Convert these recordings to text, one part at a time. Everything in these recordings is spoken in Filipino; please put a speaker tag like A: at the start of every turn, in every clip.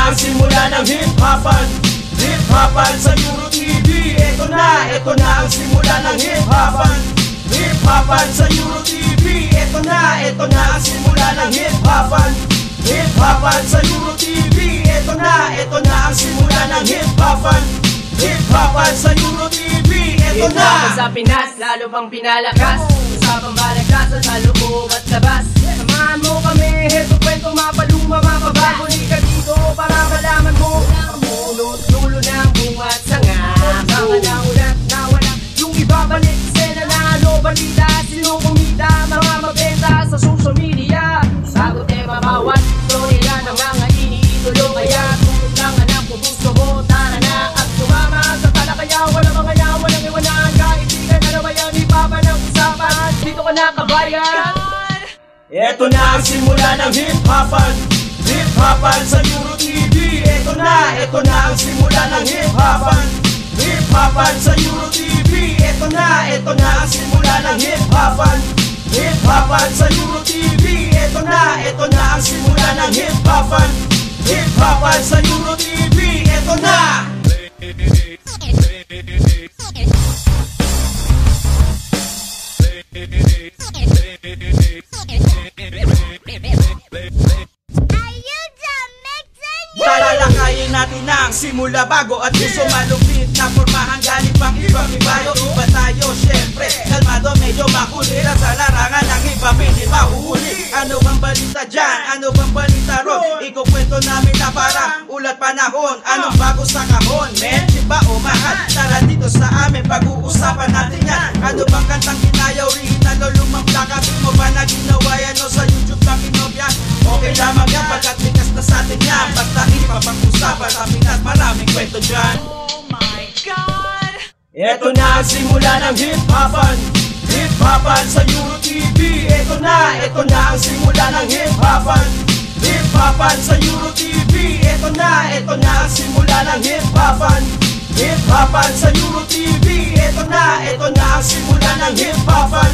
A: na ang simula ng hip-hopan. Hip-hopan sa Euro TV. Ito na ang simula ng hip-hopan. Hip-hopan sa Euro TV. Ito na ang simula ng hip-hopan. Hip-hopan sa Euro TV. Ito na ang simula ng hip-hopan. Hip-hopan sa Euro TV. Ito na
B: sa Pinas, lalo pang pinalakas. Usapang balagtas sa loob at labas. Samahan mo kami, heto kwento mapaluma, mapabago. Di ka dito para malaman mo ang punot dulo ng bunga at sanga. Baka naulat na wala yung ibabalik. Sena na ano balita, sino kumita, mga mabenta sa social media. Sagot eh mabawat, storya ng mga iniidolo. Kaya tulog lang anak kung gusto mo, tara na at sumama sa talakaya. Walang mga yawa, walang iwanan. Kaibigan na naman yan, ipapa ng usapan. Dito ka na kabayan.
A: Ito na ang simula ng hip-hopan. Hip-hopan sa Euro TV. Ito na ang simula ng hip-hopan. Hip-hopan sa Euro TV. Ito na ang simula ng hip-hopan. Hip-hopan sa Euro TV. Ito na ang simula ng hip-hopan. Hip-hopan sa Euro TV. Ito na. Talalakayin natin ang simula bago at puso malupit na pormahan galing pang ibang ibayo. Iba tayo syempre, kalmado medyo makulit. Sa larangan ng iba hindi mahuhuli. Ano bang balita dyan? Ano bang balita ron? Ikukwento namin na parang ulat panahon. Anong bago sa kahon? Men, iba o mahal? Tara dito sa amin, pag-uusapan natin yan. Ano bang kantang ginayaw, original o lumang plaka? Di mo ba na ginawa yan o sa YouTube na kinopya? Okay lamang yan pagkat likas na sa atin yan. Basta ipapag-usapan sa Pinas, maraming kwento dyan.
C: Oh my God!
A: Ito na ang simula ng hip-hopan. Hip-hopan sa Euro TV. Ito na ang simula ng hip-hopan. Hip-hopan sa Euro TV. Ito na ang simula ng hip-hopan. Hip-hopan sa Euro TV. Ito na ang simula ng hip-hopan.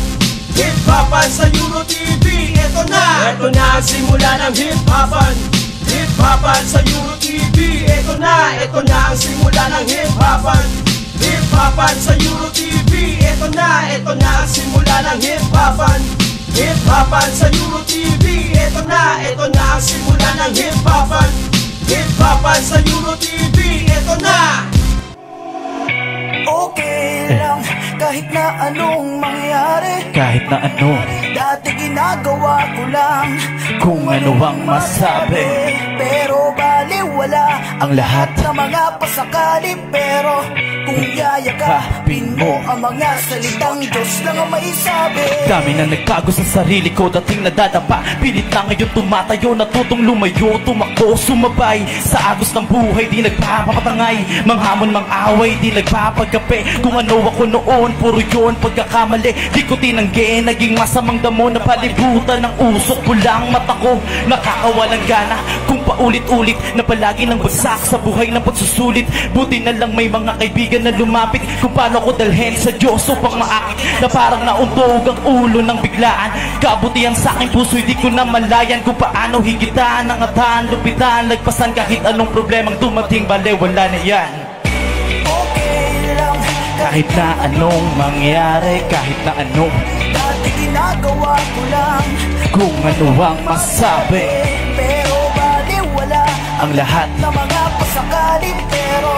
A: Hip-hopan sa Euro TV. Ito na ang simula ng hip-hopan. Hip-hopan sa Euro TV. Ito na ang simula ng hip-hopan. Hip-hopan sa Euro TV. Ito na ang simula ng hip-hopan. Hip-hopan sa Euro TV. Ito na ang simula ng hip-hopan. Hip-hopan sa Euro TV. Ito na.
D: Okay lang, kahit na anong mangyari.
E: Kahit na ano,
D: dati ginagawa ko lang
E: kung ano ang masabi.
D: Pero baliwala
E: ang lahat
D: ng mga pasakali. Pero kung yayakapin mo ang mga salitang Diyos lang ang maisabi.
E: Dami na nagkago sa sarili ko, dating nadadapa. Pilit na ngayon tumatayo, natutong lumayo, tumakbo, sumabay sa agos ng buhay, di nagpapapatangay. Manghamon, mang-away, di nagpapagape. Kung ano ako noon, puro yun pagkakamali. Di ko tinanggi, naging masamang damo na palibutan ng usok. Pulang mata ko, nakakawalang gana. Kung paulit-ulit na palagi nang bagsak sa buhay ng pagsusulit. Buti na lang may mga kaibigan na lumapit kung paano ko dalhin sa Diyos upang maakit. Na parang nauntog ang ulo ng biglaan. Kabutihan sa aking puso, hindi ko na malayan kung paano higitan, angatan, lupitan, lagpasan kahit anong problemang dumating. Bale, wala na yan.
D: Okay lang,
E: kahit na anong mangyari, kahit na ano,
D: dati ginagawa ko lang
E: kung ano ang masabi.
D: Pero baliwala
E: ang lahat
D: ng mga pasakali. Pero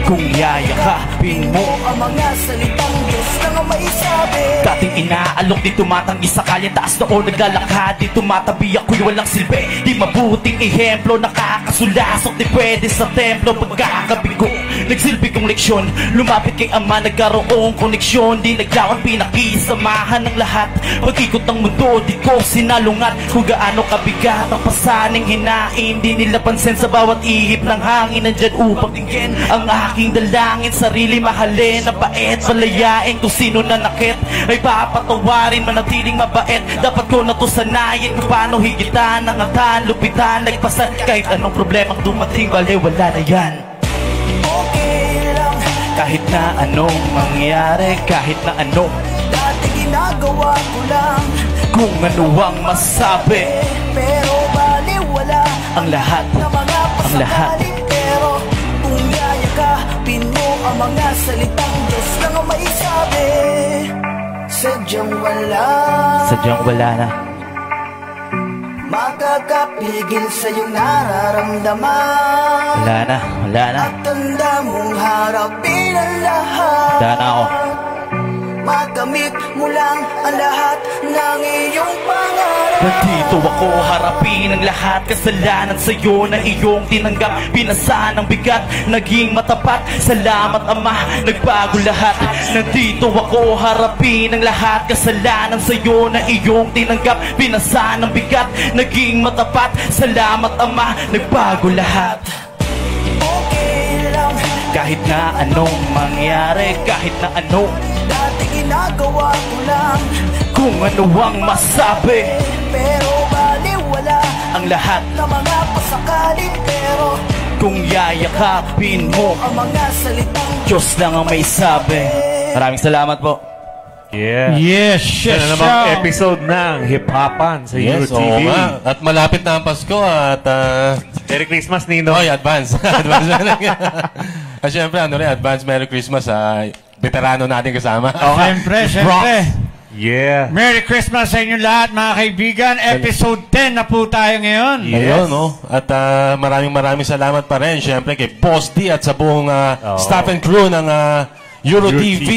E: kung yayakapin mo
D: ang mga salitang Diyos lang ang maisabi.
E: dating inaalok, di tumatanggi sa kalye. Taas noon naglalakad, di tumatabi ako'y walang silbi. Di mabuting ihemplo, nakakasulasok. Di pwede sa templo pagkakabigo. Nagsilbi kong leksyon, lumapit kay Ama, nagkaroong koneksyon. Di naglawan, pinakisamahan ng lahat. Pag-ikot ng mundo, di ko sinalungat. Kung gaano kabigat ang pasaning hinain, di nila pansin sa bawat ihip ng hangin. Nandyan upang tingin ang aking dalangin. Sarili mahalin, na bait, palayain. Kung sino nanakit, ay papatawarin. Manatiling mabait, dapat ko na to sanayin. Kung paano higitan, angatan, lupitan, nagpasan. Kahit anong problemang dumating, bale wala na yan.
D: Okay lang,
E: kahit na anong mangyari, kahit na ano,
D: dati ginagawa ko lang
E: kung ano ang masabi.
D: Pero baliwala
E: ang lahat,
D: na mga
E: ang lahat.
D: pasakaling. Pero kung yayakapin mo ang mga salitang Diyos lang ang maisabi. Sadyang wala
E: na
D: makakapigil sa iyong nararamdaman.
E: Wala na
D: At tanda mong harapin ang lahat.
E: Wala na ako.
D: Makamit mo lang ang lahat ng iyong pangarap.
E: Nandito ako harapin ang lahat. Kasalanan sa'yo na iyong tinanggap. Pinasa ng bigat, naging matapat. Salamat Ama, nagbago lahat. Nandito ako harapin ang lahat. Kasalanan sa'yo na iyong tinanggap. Pinasa ng bigat, naging matapat. Salamat Ama, nagbago lahat.
D: Okay lang,
E: Kahit na anong mangyari, kahit na ano,
D: dati ginagawa ko lang.
E: kung ano ang masabi,
D: Pero baliwala
E: ang lahat
D: na mga pasakaling. Pero
E: kung yayakapin mo,
D: ang mga salitang
E: Diyos lang ang may sabi. Maraming salamat po.
F: Yeah.
G: Yes,
F: Yan na namang episode ng Hip Hopan sa
H: Yes,
F: Euro
H: oo
F: TV.
H: nga. At malapit na ang Pasko at
F: Merry Christmas, Nino.
H: Oy, advance. Advance na lang. At syempre, advance Merry Christmas sa veterano natin kasama.
G: Siyempre, siyempre.
F: Yeah.
G: Merry Christmas sa inyo lahat, mga kaibigan. Episode 10 na po tayo ngayon.
H: Ayun, no? At maraming salamat pa rin, syempre, kay Boss D at sa buong staff and crew ng Euro TV.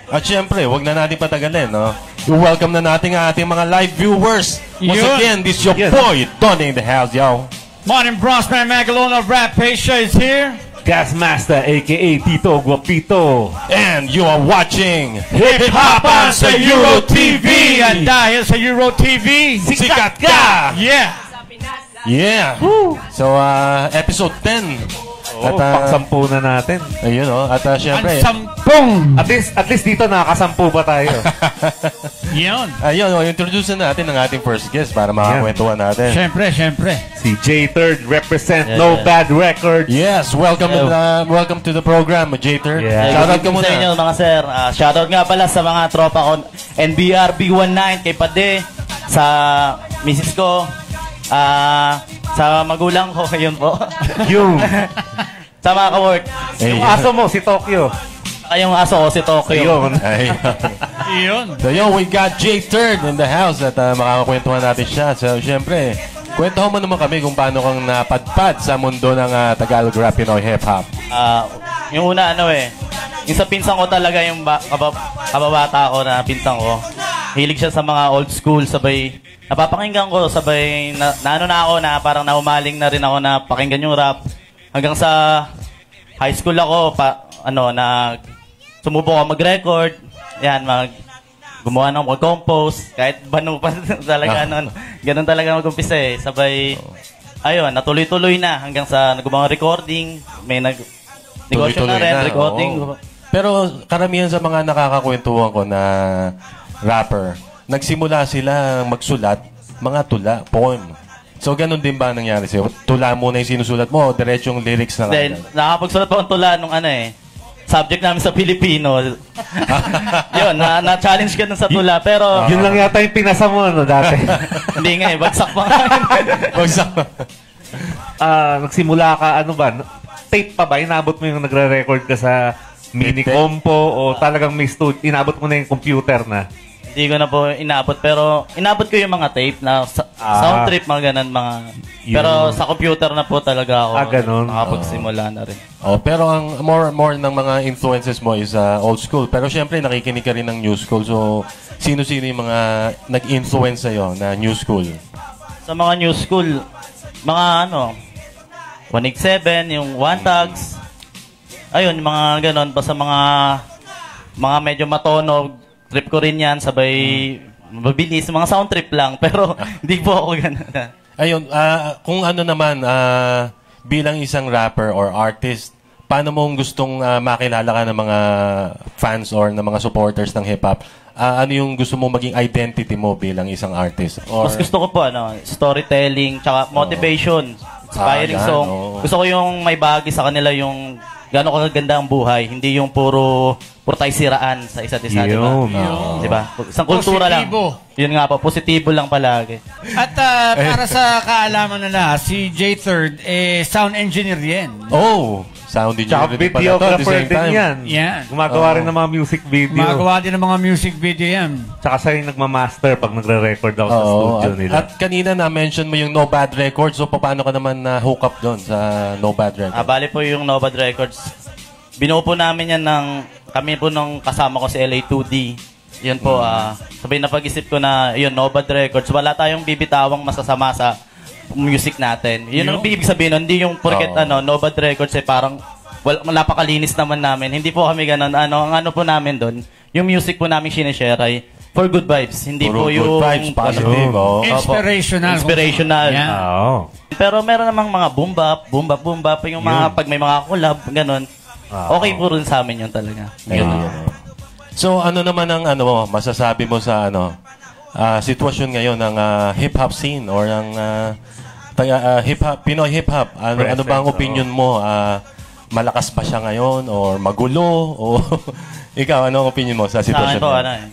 H: At syempre, wag na natin patagalin, no? Welcome na natin ang ating mga live viewers. Once
G: Yun.
H: again, this is your boy, Tony in the house, yo.
G: Morning Bronzeman Magalona Rap Asia is here.
F: Gasmaster, a.k.a. Tito Guapito.
H: And you are watching
G: Hip Hopan sa Euro TV. At dahil sa Euro TV,
H: Sikat Ka!
G: yeah.
H: Yeah! So, episode 10.
F: At paksampu na natin.
H: Ayun, no? At
G: Ang
H: syempre,
G: sampung.
F: At least dito nakakasampu pa tayo.
G: Yun.
H: ayun, no? Introduce na natin ang ating first guest para makakwentuhan natin.
G: Siyempre, siyempre.
F: Si J3rd represent No Bad Records.
H: Yes, welcome to the program, J3rd.
F: Yeah.
H: Shoutout ka
E: Sa
H: muna.
E: inyo mga sir. Shoutout nga pala sa mga tropa ko NBR B19 kay Pade, sa misis ko, sa magulang ko, yun po.
F: Yung
E: Sa mga ka-work.
F: yung aso mo, si Tokyo.
E: Yung aso ko, si Tokyo.
F: Ayun.
H: Ayun.
G: Yun.
H: So yun, we got J3rd in the house at makakakwentuhan natin siya. So syempre, kwentuhan mo naman kami kung paano kang napadpad sa mundo ng Tagalog rap, Pinoy hip-hop.
E: Yung una yung sa pinsan ko talaga, yung kababata ko na pinsan ko. Hilig siya sa mga old school, sabay napapakinggan ko, sabay naano na ako na parang naumaling na rin ako na pakinggan yung rap. Hanggang sa high school ako, sumubok ako mag-record. Yan, gumawa ng mag-compose. Kahit banu pa talaga, ganun talaga mag-umpisa eh. Sabay, ayun, natuloy-tuloy na hanggang sa gumawa recording. May negosyo na rin, recording.
H: Oo. Pero karamihan sa mga nakakakwentuhan ko na rapper, nagsimula sila magsulat, mga tula, poem. So, ganun din ba nangyari sa'yo? Tula muna yung sinusulat mo o diretsyong lyrics na
E: Then, nakapagsulat po ang tula nung subject namin sa Pilipino. Yun, na-challenge ka dun sa tula, pero
F: Yun lang yata yung pinasa mo, dati.
E: hindi nga bagsak pa nga.
F: Nagsimula ka, tape pa ba? Inabot mo yung nagre-record ka sa mini-compo o talagang inabot mo na yung computer na?
E: Hindi ko na po inabot, pero inabot ko yung mga tape na sound trip, mga ganun, pero sa computer na po talaga ako
F: ganun.
E: nakapagsimula na rin.
H: Pero ang more ng mga influences mo is old school. Pero syempre, nakikinig ka rin ng new school. So, sino-sino yung mga nag-influence sa'yo na new school?
E: Sa mga new school, mga 187, yung One Tags, ayun, mga ganun, basta mga medyo matonog, trip ko rin yan, sabay mabilis, mga sound trip lang, pero hindi po ako ganun.
H: Ayun, kung naman, bilang isang rapper or artist, paano mo gustong makilala ka ng mga fans or ng mga supporters ng hip-hop? Ano yung gusto mong maging identity mo bilang isang artist? Or
E: Mas gusto ko po, storytelling, tsaka motivation, inspiring
H: yan,
E: song.
H: oo.
E: Gusto ko yung may bahagi sa kanila yung gano'n kaganda ang buhay, hindi yung puro puro tayo siraan sa isa't isa, di ba? Di ba? Isang kultura lang. Yun nga po, positibo lang palagi.
G: At para sa kaalaman nila, si J3rd, sound engineer yan.
H: Oh, sound engineer
F: Tsaka
H: din pala to at the
F: videographer
H: same
F: din
H: time.
F: yan.
G: Yan.
F: Gumagawa rin ng mga music video.
G: Gumagawa din ng mga music video yan.
F: Tsaka siya yung nagmamaster pag nagre-record ako sa studio nila.
H: At kanina na-mention mo yung No Bad Records. So, paano ka naman na-hook up doon sa No Bad Records?
E: Bali po yung No Bad Records. Binuo po namin yan ng, kami po nung kasama ko si LA2D. Yun po, sabay na pag-isip ko na, yun, No Bad Records. Wala tayong bibitawang masasama sa music natin. Yun ang ibig sabihin, hindi yung porket No Bad Records parang, napakalinis naman namin. Hindi po kami ganun. Ang ano po namin doon, yung music po namin sinishare ay for good vibes. Hindi po yung
H: good vibes, positive.
G: Inspirational.
E: Inspirational.
G: Yeah.
E: Pero meron namang mga boom bap, yung mga pag may mga collab, ganun. Okay po rin sa amin yun talaga.
H: So, ano naman ang masasabi mo sa sitwasyon ngayon ng hip-hop scene or ng hip-hop, Pinoy hip-hop? Ano ba ang opinion mo? Malakas ba siya ngayon or magulo? O ikaw, ano ang opinion mo sa sitwasyon ngayon?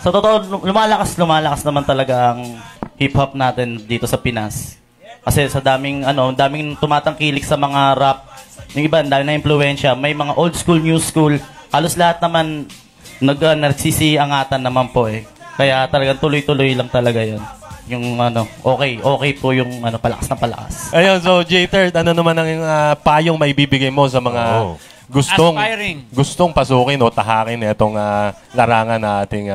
E: Sa totoo, lumalakas naman talaga ang hip-hop natin dito sa Pinas. Kasi sa daming tumatangkilik sa mga rap. Yung iba, dahil na impluensya, may mga old school, new school. Halos lahat naman nagsisiangatan naman po eh. Kaya talagang tuloy-tuloy lang talaga yun. Yung okay po yung palakas na palakas.
H: Ayun, so J3rd, ano naman ang payong may bibigay mo sa mga gustong pasukin o tahakin itong larangan na ating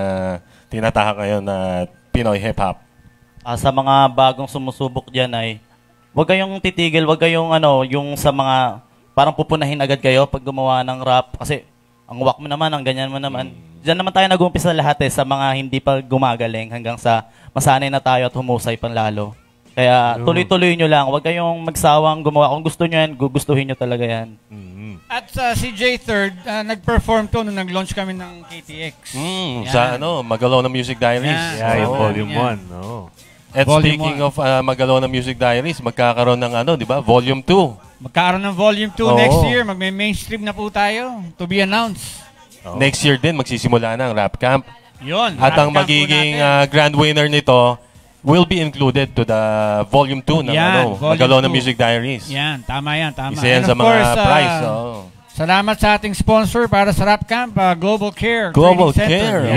H: tinatahak ngayon na Pinoy hip-hop?
E: Sa mga bagong sumusubok dyan ay huwag kayong titigil, huwag kayong yung sa mga parang pupunahin agad kayo pag gumawa ng rap kasi ang wak mo naman, ang ganyan mo naman. Diyan naman tayo nag-umpisa lahat sa mga hindi pa gumagaling hanggang sa masanay na tayo at humusay pan lalo. Kaya tuloy-tuloy nyo lang, huwag kayong magsawang gumawa. Kung gusto nyo yan, gugustuhin nyo talaga yan.
G: At si J3rd, nag-perform to nung nag-launch kami ng KTX.
H: Sa Magalona Music Diaries.
F: Yung Volume 1.
H: At speaking of Magalona Music Diaries, magkakaroon ng di ba, Volume 2.
G: Magkakaroon ng Volume 2 next year. Magme-mainstream na po tayo. To be announced.
H: Next year din, magsisimula na ang Rap Camp.
G: Yun.
H: At ang magiging grand winner nito will be included to the Volume 2 ng Magalona Music Diaries.
G: Yan, tama yan, tama.
H: Isa yan sa mga prize.
G: Salamat sa ating sponsor para sa Rap Camp, Global Care.
H: Global Care.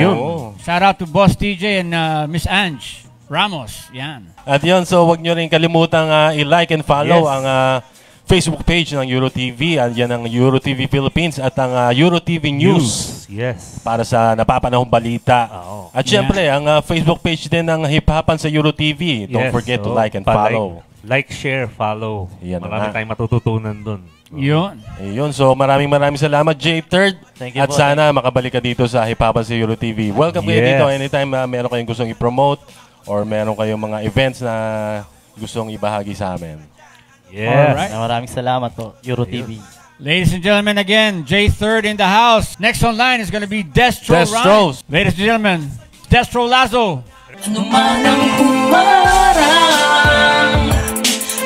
G: Shout out to Boss TJ and Miss Ange Ramos. Yan.
H: At yun, so wag nyo rin kalimutang i-like and follow ang Facebook page ng EuroTV. Yan ang EuroTV Philippines at ang EuroTV News.
F: Yes.
H: Para sa napapanahong balita. At syempre, ang Facebook page din ng Hip-Hopan sa EuroTV. Don't forget to like and follow.
F: Like, share, follow. Marami tayong matututunan dun.
G: Yun.
H: So maraming salamat, J3rd. At sana makabalik ka dito sa Hip-Hopan sa EuroTV. Welcome kayo dito anytime meron kayong gustong i-promote or meron kayong mga events na gustong ibahagi sa amin.
E: Yes. Alright. Maraming salamat po, EuroTV.
G: Ladies and gentlemen, again, J3rd in the house. Next online is going to be Destro. Ladies and gentlemen, Destro Lazo.
I: Ano man ang humarang,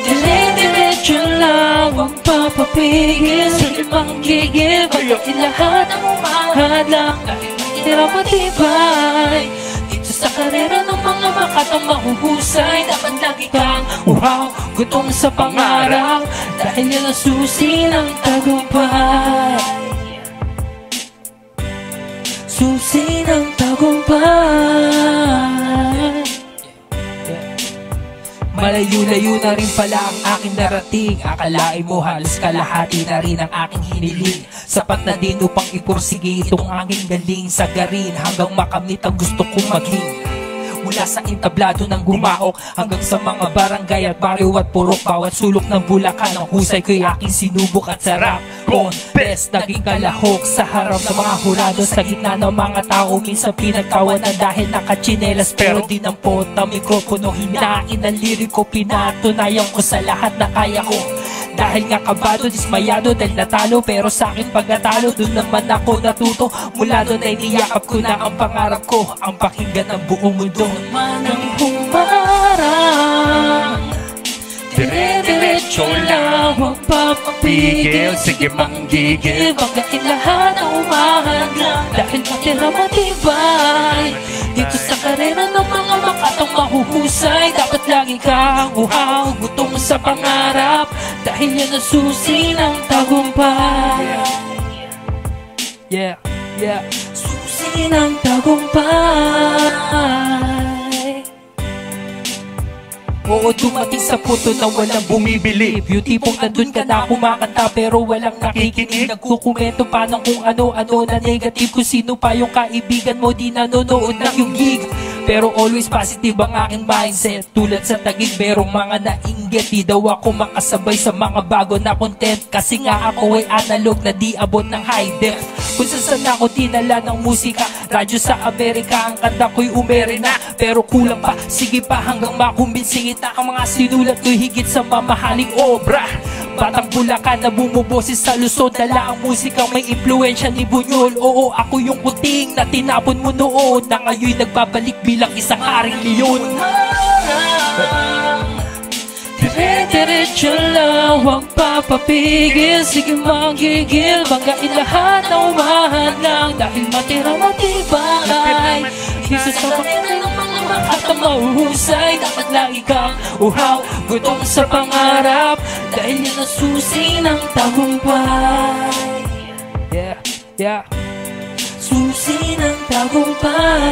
I: dire-diretso lang ang papapigil. Sige manggigil, pagkain lahat ang umahadlang. Kahit mahirap matibay, sa karera ng mga makatang mahuhusay, dapat lagi kang gutong sa pangarap, dahil yan ang susi ng tagumpay. Susi ng tagumpay. Malayo-layo na rin pala ang aking narating. Akalain mo halos kalahati na rin ang aking hiniling. Sapat na din upang ipursige itong aking galing. Sagarin hanggang makamit ang gusto kong maging. Mula sa entablado ng gumaok hanggang sa mga barangay at baryo at purok. Bawat sulok ng Bulacan ang husay ko'y aking sinubok. At sa rap contest naging kalahok sa harap ng mga hurado. Sa gitna ng mga tao minsan pinagtawanan dahil nakachinelas. Pero di ng pot ang mikropono, hinain ang liriko. Pinatunayan ko sa lahat na kaya ko. Dahil nga kabado, dismayado dahil natalo. Pero sa akin pagkatalo, dun naman ako natuto. Mula doon ay niyakap ko na ang pangarap ko, ang pakinggan ng buong mundo. Man ang humarang, dire-diretso dire-diretso lang, huwag papapigil. Sige manggigil, banggain lahat na umahad lang. Dahil matira matibay dito sa karera ng mga makatang mahuhusay. Dapat lagi kang uhaw, gutom sa pangarap. Dahil yan ang susi ng tagumpay. Yeah, yeah, susi ng tagumpay. Oo, dumating sa puto na walang bumibilib. Yung tipong nandun ka na kumakanta pero walang nakikinig. Nagkukomento pa ng kung ano-ano na negative. Kung sino pa yung kaibigan mo di nanonood ng yung gig. Pero always positive ang aking mindset. Tulad sa tagig merong mga nainggit. Di daw ako makasabay sa mga bago na content. Kasi nga ako ay analog na di abot ng high def. Kung saan ako dinala ng musika, radyo sa Amerika, ang kanta ko'y umere na. Pero kulang pa, sige pa hanggang makumbinsi kita ang mga sinulat ko'y higit sa mamahaling obra. Batang Bulacan na bumuboses sa Luzon, dala ang musikang may impluensya ni Buñol. Oo, ako yung kuting na tinapon mo noon, na ngayon'y nagbabalik bilang isang haring leon. Dire-diretso lang, huwag papapigil. Sige manggigil, banggain lahat na umahad lang. Dahil matira matibay dito sa makina ng mga makatang mahuhusay. Dapat lagi kang uhaw, gutom sa pangarap. Dahil yan ang susi ng tagumpay. Yeah, yeah, susi ng tagumpay.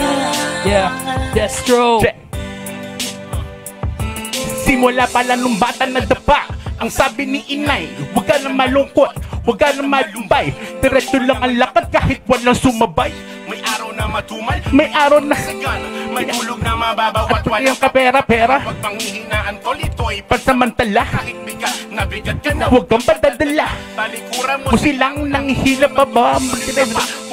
I: Yeah, Destro.
E: Simula pala nung bata na dapa, ang sabi ni inay, huwag ka na malungkot, huwag ka na malumbay. Diretso lang ang lakad kahit walang sumabay.
A: May araw na matumal,
E: May araw na
A: sagana, may hulog na mababawat,
E: at
A: walang
E: yung kapera-pera,
A: Huwag panghihinaan tol, ito'y
E: pansamantala.
A: kahit bigat, nabigat ka na.
E: Huwag kang padadala,
A: Talikuran mo
E: kung silang nanghihila pa ba,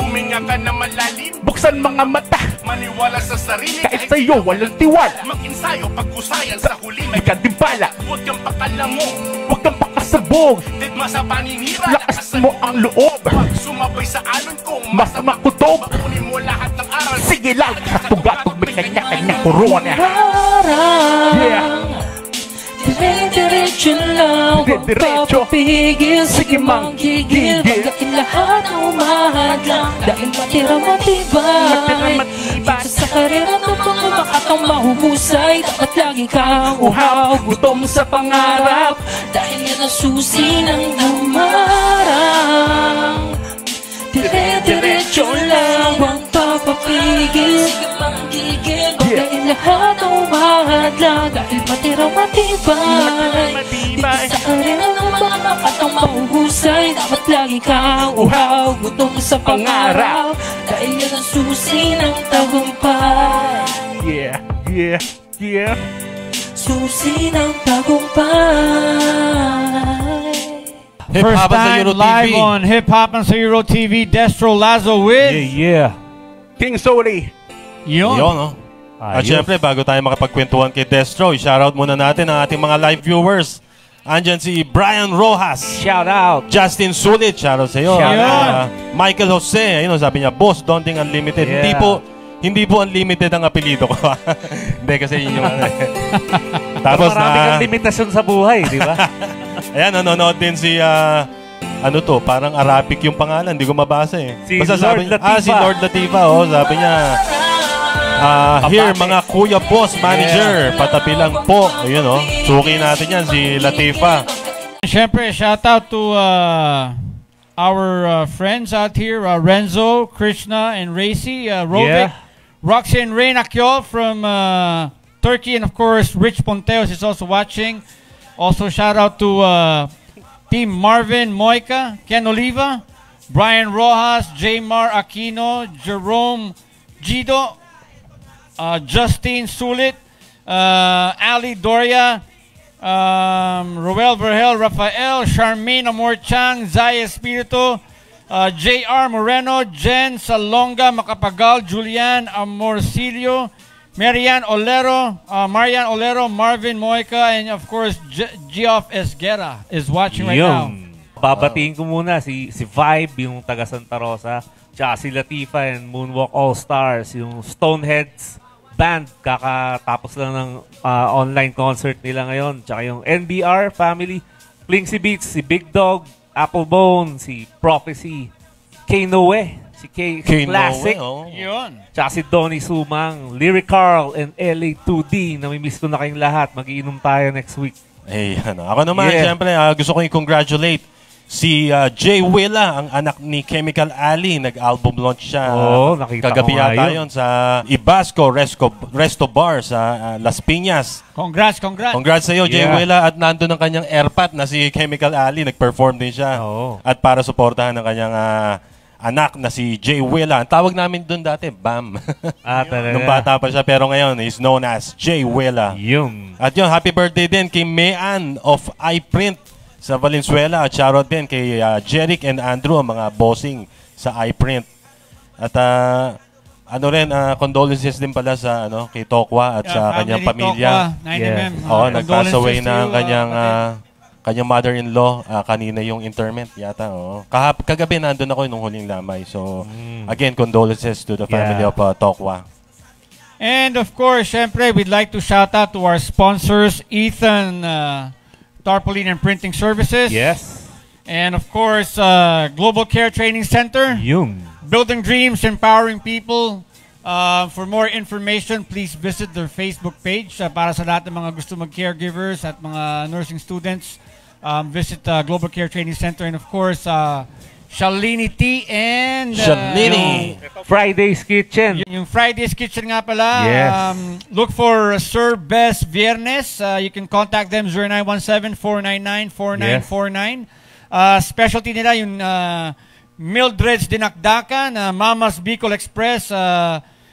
A: huminga ka na malalim.
E: buksan mga mata,
A: Maniwala sa sarili
E: kahit sa'yo walang tiwala.
A: Mag-insayo, pag-usayan sa huli
E: May kadimpala,
A: Huwag kang pakalamo,
E: huwag kang pakasabog,
A: digma sa paninira.
E: lakas mo ang loob,
A: Huwag sumabay sa alon kong
E: masama kutob.
A: Kunin mo lahat ng aral.
E: Sige lang, tugatog may kanya-kanyang corona. Yeah.
I: Dire-diretso lang, huwag
E: Dire-diretso.
I: papapigil. Sige
E: Sige
I: manggigil,
E: manggigil.
I: banggain lahat na umahad lang. Dahil matira matibay
E: Matira matibay.
I: dito sa karera ng mga makatang mahuhusay. Dapat lagi kang uhaw, gutom sa pangarap. Dahil yan ang susi ng dumarang. Dire-diretso lang, huwag papapigil. Sige manggigil, banggain lahat na umahad lang. Dahil matira matibay dito sa karera ng mga makatang mahuhusay. Dapat lagi kang uhaw, gutom sa pangarap. Dahil yan ang susi ng tagumpay.
E: Yeah, yeah, yeah.
I: Susi ng tagumpay.
G: First
H: Hip-Hop sa Euro
G: time live
H: TV.
G: on Hip Hop and sa Euro TV, Destro Lazo with
F: Yeah.
E: King Soli.
G: Yun.
H: Yun, no? At syempre, bago tayo makapagkwentuhan kay Destro, i-shoutout muna natin ang ating mga live viewers. Andyan si Brian Rojas.
F: Shout out.
H: Justin Sulit, shoutout sa iyo.
G: Shout out.
H: Michael Jose, ayun, sabi niya, Boss Donting Unlimited.
F: Yeah.
H: Hindi po unlimited ang apelido ko. Hindi, kasi yun yung ano.
F: Tapos
H: Tapos
F: marami kang limitasyon sa buhay, di ba?
H: ayan, nanonood din si, ano to, parang Arabic yung pangalan, hindi ko mabasa eh.
F: Si
H: Basta
F: Lord Latifa.
H: si Lord Latifa, oh, sabi niya, here, mga kuya boss, manager, patabi lang po. Ayun, oh, suki natin yan, si Latifa.
G: Siyempre, shout out to our friends out here, Renzo, Krishna, and Racy, Rovik, Roxy and Rain Akyol from Turkey, and of course, Rich Ponteos is also watching. Also, shout out to Team Marvin Moica, Ken Oliva, Brian Rojas, J-Mar Aquino, Jerome Gido, Justine Sulit, Ali Doria, Roel Vergel, Rafael, Charmaine Amor Chang, Zaya Espiritu, J.R. Moreno, Jen Salonga Macapagal, Julian Amorcillo, Marian Olero, Marvin Moica, and of course, Geoff Esguera is watching right now.
F: Babatiin ko muna si Vibe, yung taga Santa Rosa, tsaka si Latifa and Moonwalk All-Stars, yung Stoneheads band, kakatapos lang ng online concert nila ngayon, tsaka yung NBR family, Flinksy Beats, si Big Dog, Applebone, si Prophecy, K Noe, si K Classic,
G: Yun.
F: tsaka si Donnie Sumang, Lyric Carl, and LA2D. Namimiss ko na kayong lahat. Mag-iinom tayo next week.
H: Ako naman, siyempre, gusto ko i-congratulate si Jay Willa, ang anak ni Chemical Ali. Nag-album launch siya.
F: Nakita
H: kagabi
F: ko nga
H: yata
F: yun.
H: yun sa Ibasco Resto Bar sa Las Piñas.
G: Congrats.
H: Congrats sa iyo, Jay Willa. At nandun ang kanyang airpat na si Chemical Ali. Nag-perform din siya. At para suportahan ang kanyang anak na si Jay Willa. Ang tawag namin dun dati, Bam.
F: Talaga.
H: Nung bata pa siya, pero ngayon, he's known as Jay Willa. At yun, happy birthday din kay Mayan of iPrint sa Valenzuela. At shoutout din kay Jeric and Andrew, ang mga bossing sa iPrint. At condolences din pala sa kay Tokwa at sa kanyang pamilya. Nag-pass away na ang kanyang mother-in-law. Kanina yung interment yata. Kagabi nandun ako nung huling lamay. So, again, condolences to the family of Tokwa.
G: And of course, syempre, we'd like to shout out to our sponsors, Ethan Tarpaulin and Printing Services.
F: Yes.
G: And of course, Global Care Training Center. Building Dreams, Empowering People. For more information, please visit their Facebook page para sa lahat ng mga gusto mag-caregivers at mga nursing students. Visit Global Care Training Center. And of course, Shalini Tea and
F: Friday's Kitchen.
G: Yung Friday's Kitchen nga pala.
F: Yes.
G: Look for Sir Best Viernes. You can contact them 0917-499-4949. Specialty nila yung Mildred's Dinakdakan, Mama's Bicol Express,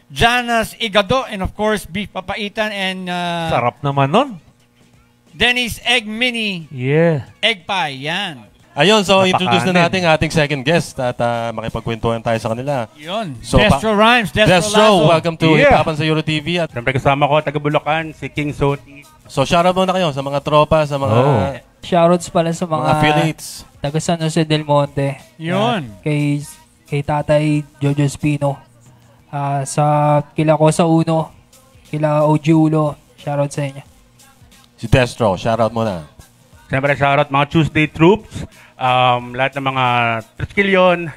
G: Jana's Igado, and of course Beef Papaitan and
F: sarap naman nun.
G: Denny's Egg Mini. Egg Pie. Yan.
H: Ayun, so introduce na natin ating second guest at makipagkwentuhan tayo sa kanila.
G: Yun.
H: So,
G: Destro Rhymes,
H: Destro, welcome to Hipapan sa Euro TV. At
J: siyempre kasama ko, taga Bulacan, si King Soti.
H: So shoutout muna kayo sa mga tropa, sa mga
I: shoutouts pala sa mga
H: affiliates.
I: Taga San Jose del Monte.
G: Yun.
I: Kay Tatay Jojo Espino. Sa kila ko sa Uno, kila Ojulo, shoutout sa inyo.
H: Si Destro, shoutout muna.
J: Siyempre shoutout mga Tuesday Troops. Lahat ng mga Triskelion,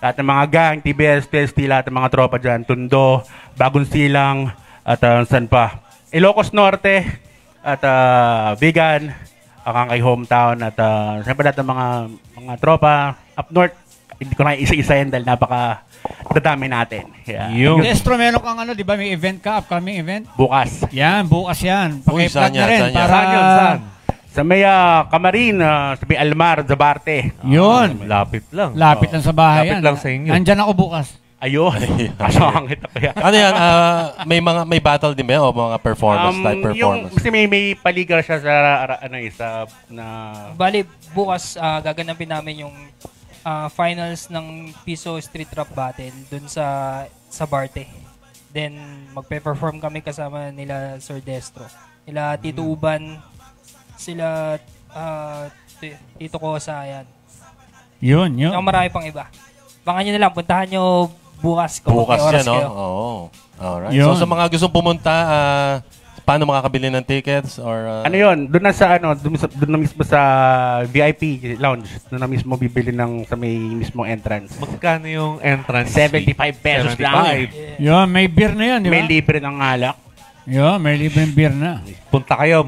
J: lahat ng mga gang, TBS, TST, lahat ng mga tropa dyan, Tondo, Bagong Silang, at saan pa? Ilocos Norte, at Vigan, ang kay hometown, at siyempre lahat ng mga tropa up north. Hindi ko na isa-isahin dahil dadami natin.
G: Destro, meron kang di ba may event ka, upcoming event?
J: Bukas.
G: Yan, bukas yan. Paki-plug na rin.
J: Saan? Sa may Camarin, sa may Almar, Zabarte.
G: Yun.
F: Lapit lang.
G: Lapit lang sa bahay yan.
F: Lapit lang sa inyo.
G: Andyan ako bukas.
J: Ayun. Asawang kita kaya.
H: Ano yan? May battle din ba o mga performance type performance?
J: Kasi may paligal siya sa
I: Bali, bukas gaganapin namin yung finals ng Piso Street Rap Battle dun sa Barte. Then magpe-perform kami kasama nila Sir Destro. Nila Tito Uban, sila Tito Kosa, yan.
G: Yun.
I: Yung marami pang iba. Bangan nyo na lang, puntahan nyo bukas.
H: Bukas yan, no? Oo. Alright. Yun. So sa mga gustong pumunta, paano makakabili ng tickets? Or,
J: ano yun? Doon na mismo sa VIP lounge. Doon na mismo bibili sa may mismong entrance.
F: Magkano yung entrance?
J: 75 pesos lang.
G: Yun, may beer na yun, di ba?
J: May libre ng alak.
G: Yun, may libreng beer na.
F: Punta kayo,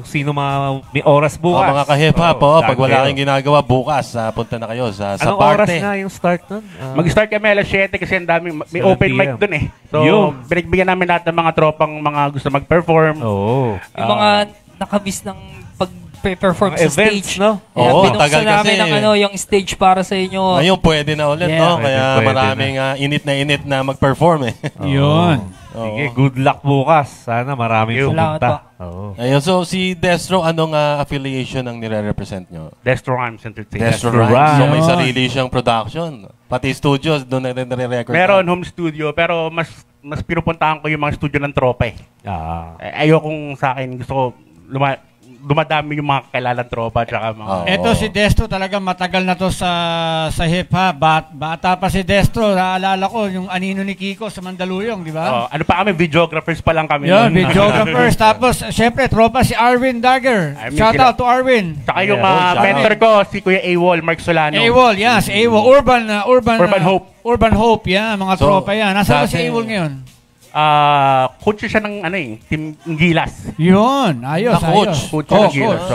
F: sino may oras bukas.
H: Mga ka-hip-hop, pag wala kayong ginagawa bukas, punta na kayo sa
F: Anong
H: Barte.
F: oras na yung start nun?
J: Mag-start kami alas 7 kasi ang daming may open mic dun eh. So, binigbigyan namin lahat ng mga tropang mga gusto mag-perform.
I: Yung mga nakabis ng pag-perform sa
F: events,
I: stage.
F: No?
I: Binuksan namin yung stage para sa inyo.
H: Ngayon, pwede na ulit, no? Kaya maraming init na mag-perform eh.
G: Yun.
F: Sige, good luck bukas. Sana maraming pumunta.
H: Ayun, so si Destro, anong affiliation ang nire-represent nyo?
J: Destro Rhymes Entertainment.
H: Destro Rhymes. So may sarili siyang production. Pati studios, doon na rin nire-record.
J: Meron home studio, pero mas pinupuntahan ko yung mga studio ng tropa eh. Ayokong sa akin, gusto ko dumadami yung mga kailalang tropa tsaka mga...
G: Ito si Destro talagang matagal na to sa hip-hop. Bata pa si Destro. Naalala ko yung anino ni Kiko sa Mandaluyong, di ba?
J: Ano pa kami, videographers pa lang kami.
G: Yun, videographers. Tapos, syempre, tropa si Arwin Dagger. Shout out to Arwin.
J: Tsaka yung mentor ko, si Kuya AWOL, Mark Solano.
G: AWOL, yes. AWOL. Urban
J: Hope.
G: Urban Hope, yan. Mga tropa yan. Nasaan ba si AWOL ngayon?
J: Coach siya ng Team Gilas.
G: Yun, ayos.
J: Coach ng Gilas.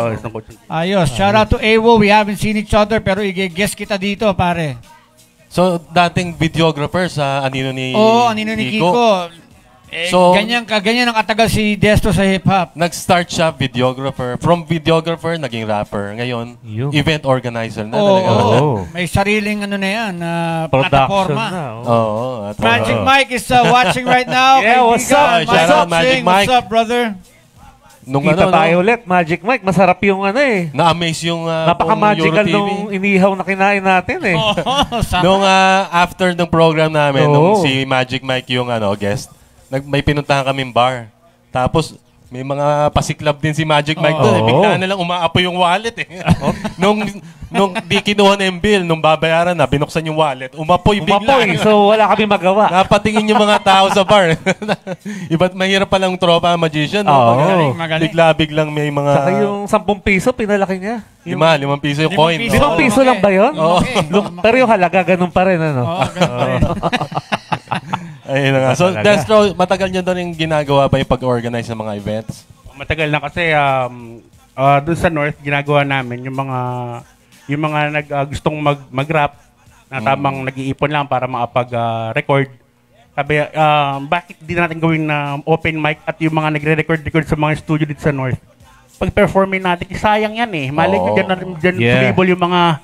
G: Ayos. Shout out to AWO. We haven't seen each other pero i-guess kita dito, pare.
H: So, dating videographer sa anino ni
G: Anino ni Kiko. So, ganyan ang katagal si Destro sa hip-hop.
H: Nag-start siya videographer. From videographer, naging rapper. Ngayon, event organizer na.
G: May sariling na yan, plataforma. Magic Mike is watching right now.
F: Yeah, what's up?
H: Magic Mike.
G: What's up, brother?
F: Nung kita tayo ulit, Magic Mike, masarap yung
H: na-amaze yung
F: napaka-magical nung inihaw na kinain natin
H: Nung after ng program namin, nung si Magic Mike yung guest, may pinuntahan kaming bar. Tapos, may mga pasiklab din si Magic Mike doon. Bigla na lang umaapoy yung wallet nung di kinuha na yung bill, nung babayaran na, binuksan yung wallet, umapoy bigla.
F: So, wala kami magawa.
H: Napatingin yung mga tao sa bar. Iba't mahirap palang tropa magician.
G: Magaling.
H: Bigla-biglang may mga...
F: Saka yung 10 piso, pinalaki niya.
H: 5 piso yung coin.
F: 5 piso lang ba yun? Pero yung halaga, ganun pa rin.
G: Ganun pa rin.
H: Ayun na nga. So, Destro, matagal niya doon yung ginagawa pa yung pag-organize ng mga events?
J: Matagal na kasi doon sa North, ginagawa namin yung mga gustong mag-rap na tamang nag-iipon lang para makapag-record. Sabi, bakit di natin gawin na open mic at yung mga nagre-record sa mga studio dito sa North? Pag-performin natin, sayang yan Malay ko dyan label yung mga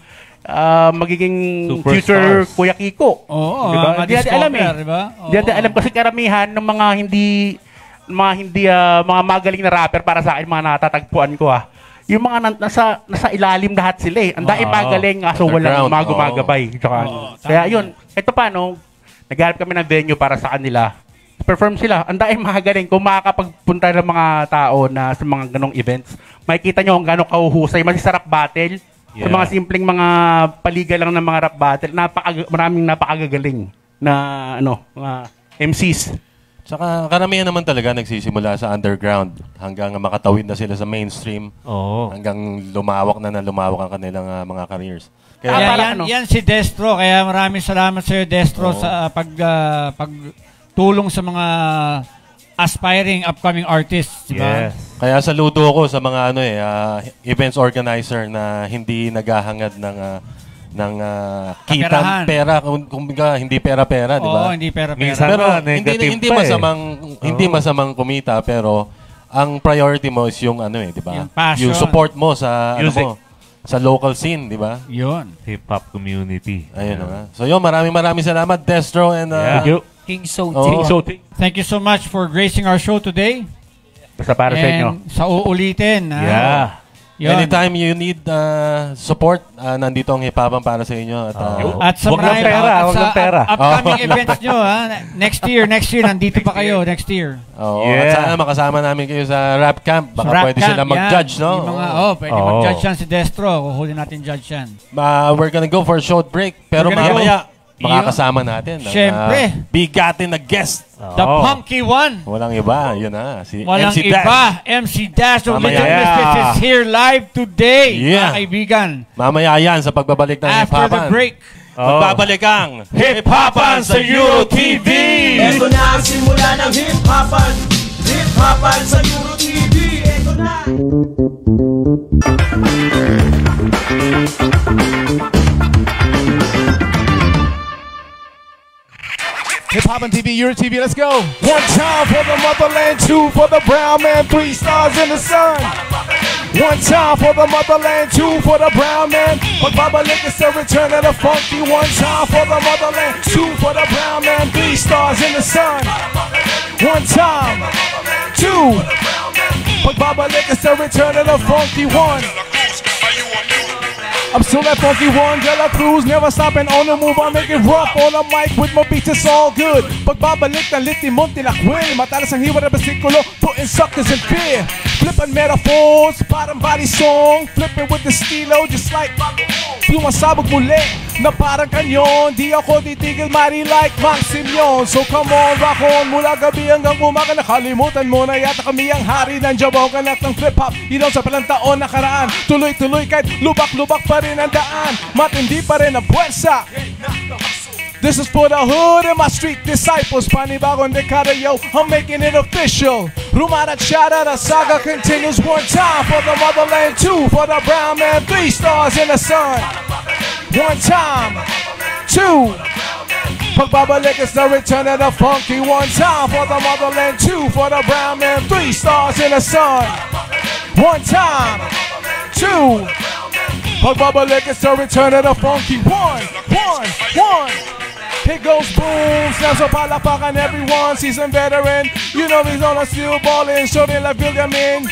J: magiging future Kuya Kiko.
G: Diba?
J: Hindi natin alam
G: diba?
J: Hindi natin alam kasi karamihan ng mga mga magaling na rapper para sa akin, mga natatagpuan ko yung mga nasa ilalim lahat sila Ang dahil magaling so walang mga gumagabay. Kaya yun, ito pa naghanap kami ng venue para sa kanila. Perform sila. Ang dahil magaling kung makakapagpunta ng mga tao na sa mga ganong events. Makikita nyo kung gano'ng kahuhusay. Masisarap battle. Sa mga simpleng mga paliga lang ng mga rap battle, maraming napakagagaling na mga MCs.
H: Tsaka karamihan naman talaga nagsisimula sa underground hanggang makatawid na sila sa mainstream. Hanggang lumawak ang kanilang mga careers.
G: Kaya yan si Destro. Kaya maraming salamat sa iyo, Destro, sa pagtulong sa mga aspiring upcoming artists, diba?
H: Yes. Kaya saludo ako sa mga events organizer na hindi naghahangad ng kita, pera, kumbaga hindi pera-pera, di ba?
G: Hindi pera-pera.
F: Minsan
H: pero
F: hindi
H: masamang kumita, pero ang priority mo is yung di ba? Yung support mo sa sa local scene, di ba?
G: Yun.
F: Hip-hop community.
H: Ayun na. So yun, maraming salamat, Destro and
I: King Soti.
G: Thank you so much for gracing our show today.
J: Basta para sa inyo.
G: Sa uulitin.
H: Anytime you need support, nandito ang hip-hopan para sa inyo.
G: At sa
F: walang pera.
G: Upcoming events nyo, Next year, nandito pa kayo, next year.
H: At sana makasama namin kayo sa rap camp. Baka pwede sila mag-judge, no?
G: Pwede mag-judge yan si Destro. Kuhuli natin judge yan.
H: We're gonna go for a short break. Pero mamaya, makakasama natin.
G: Siyempre.
H: Bigatin na guest.
G: The Punky One.
H: Walang iba. Yun na. Si
G: Walang
H: MC
G: iba.
H: Dash.
G: MC Dash of Little Misfits is here live today. Mga kaibigan.
H: Mamaya yan sa pagbabalik ng
G: After
H: hip-hopan.
G: the break.
H: Magbabalik ang Hip-Hopan sa Euro TV.
A: Ito na ang simula ng Hip-Hopan. Hip-Hopan sa Euro TV. Ito na.
K: Hip-Hopan TV, Euro TV, let's go. One time for the motherland, two for the brown man, 3 stars in the sun. One time for the motherland, two for the brown man. Pagbabalik is the return of the funky. One time for the motherland, two for the brown man, 3 stars in the sun. One time, two. Pagbabalik is the return of the funky one. I'm still that funky one, De La Cruz, never stopping on the move. I make it rough on the mic with my beats, it's all good. Pagbabalik ng Litimon, Tilakwil, matalas ang hiwa na basikulo, putting suckers in fear. Flipping metaphors, parang body song. Flipping with the stilo, just like sumasabog muli na parang kanyon. Di ako titigil, mari like Mang Simeon. So come on, rock on, mula gabi hanggang umaga. Nakalimutan mo na yata kami ang hari ng jabong kanak ng flip-hop. Ilaw sa palang taon nakaraan. Tuloy-tuloy kahit lubak-lubak pa rin ang daan. Matindi pa rin ang puwersa. This is for the hood and my street disciples. Panibagong dekada, yo, I'm making it official. Rumara chara, the saga continues. One time for the motherland, two for the brown man, three stars in the sun. One time, two. Pagbabalik is the return of the funky. One time for the motherland, two for the brown man, three stars in the sun. One time, two. Pagbabalik is the return of the funky. One. Here goes boom, snaps up palapakan, everyone, seasoned veteran. You know he's on a steel ballin', so they like Billiamin.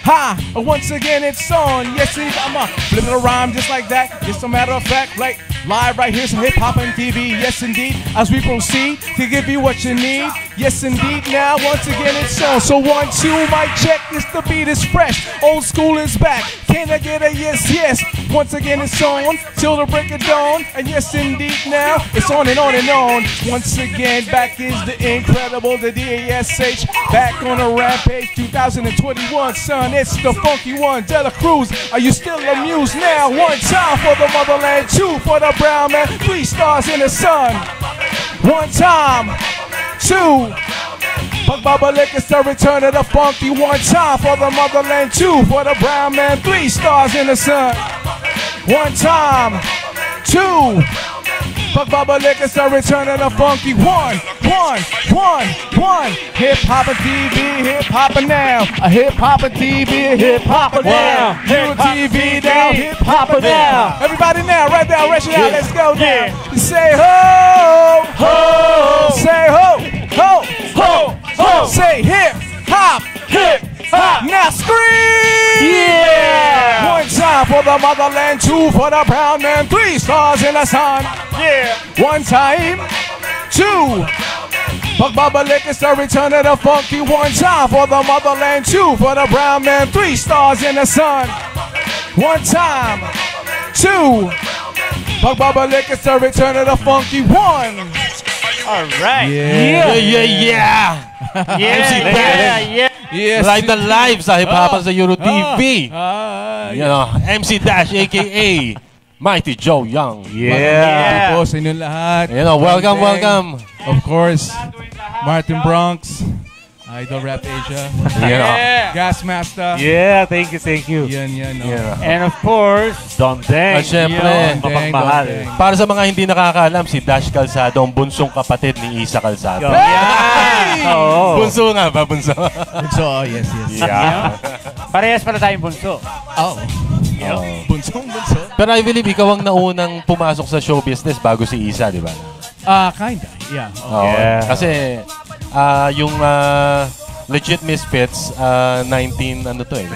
K: Ha! Once again it's on. Yes, I'm flipping a rhyme just like that. It's a matter of fact, like live right here, some hip hop and TV. Yes, indeed. As we proceed to give you what you need. Yes, indeed. Now once again it's on. So 1, 2, mic check. This the beat is fresh. Old school is back. Can I get a yes, yes? Once again it's on till the break of dawn. And yes, indeed. Now it's on and on and on. Once again, back is the incredible, the DASH. Back on a rampage, 2021, son. It's the funky one, Dela Cruz. Are you still amused now? One time for the motherland, two for the brown man, three stars in the sun. One time, two. Pagbabalik is the return of the funky. One time for the motherland, two for the brown man, three stars in the sun. One time, two. Pagbabalik is the return of the funky. One. Hip hop and TV, hip hop and now. A hip hop and TV, hip hop and now. Hip TV now, hip hop and now. Everybody now, right now, rush it out. Let's go now. Say ho, ho. Say ho, ho, ho, ho. Say hip hop, hip hop. Now scream! Yeah! One time for the motherland, two for the brown man, three stars in the sun. Yeah! One time, two. Pagbabalik is the return of the funky. One time for the motherland, two for the brown man, three stars in the sun. One time, two. Pagbabalik is the return of the funky. One.
G: All right.
H: Yeah.
G: Yes.
H: Live na live sa Hip Hop sa Euro TV. You know, MC Dash aka Mighty Joe Young.
K: Yeah. Po sa inyong lahat.
H: You know, welcome.
K: Of course, Martin Bronx, Idol Rap Asia.
H: Yeah.
K: Gasmaster.
F: Yeah, thank you.
K: Yan. No.
H: Yeah.
G: And of course,
F: Don Deng.
H: At syempre,
F: mapagmahal.
H: para sa mga hindi nakakaalam, si Dash Calzado ang bunsong kapatid ni Isa Calzado.
K: Hey!
H: Bunso nga ba? Bunso.
K: Bunso, yes.
H: Yeah.
G: parehas pala tayong bunso.
K: Oh. Bunso.
H: Pero I believe ikaw ang naunang pumasok sa show business bago si Isa, di ba?
K: Kinda. Yeah.
H: Kasi yung Legit Misfits, 19, ano to eh.